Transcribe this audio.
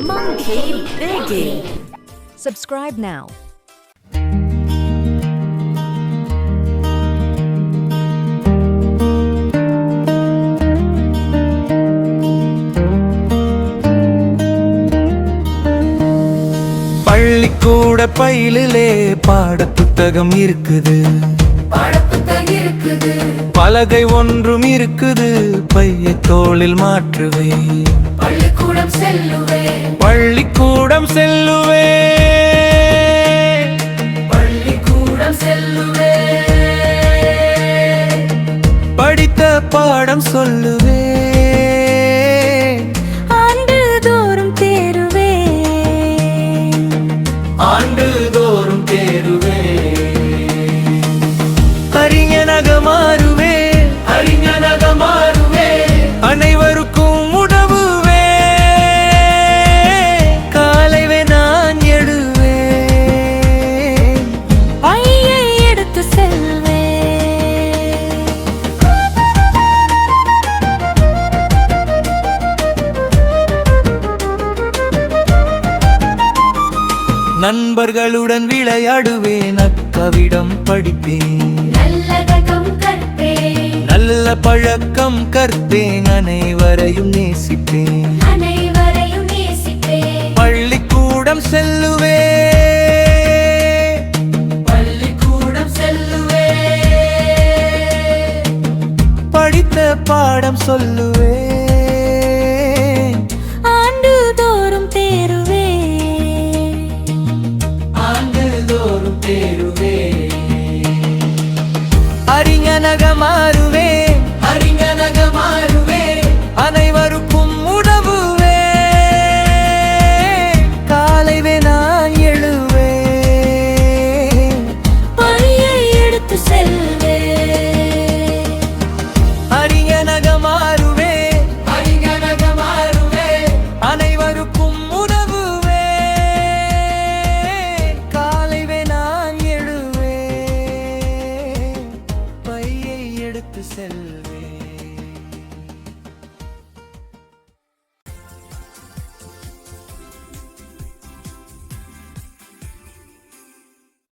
Monkey Biggie. Subscribe now. பள்ளிக்கூட பையிலே பாட புத்தகம் இருக்குது, பலகை ஒன்றும் இருக்குது, பைய தோளில் மாற்றுவே, பள்ளிக்கூடம் செல்லுவே, பள்ளிக்கூடம் செல்லுவே, பள்ளிக்கூடம் செல்லுவே, படித்த பாடம் சொல்லுவே, ஆண்டுதோறும் தேருவே, ஆண்டுதோறும் தேருவே, அறிஞனாக மாறுவே, அறிஞனாக மாறுவே, அனைவருக்கும் உதவுவே, காலைவே நான் எடுவே, பையை எடுத்து செல்வே, நண்பர்களுடன் விளையாடுவேன், அக்கவிடம் படிப்பேன், நல்லடக்கம் கற்பேன், நல்ல பழக்கம் கற்பேன், அனைவரையும் நேசிப்பேன்,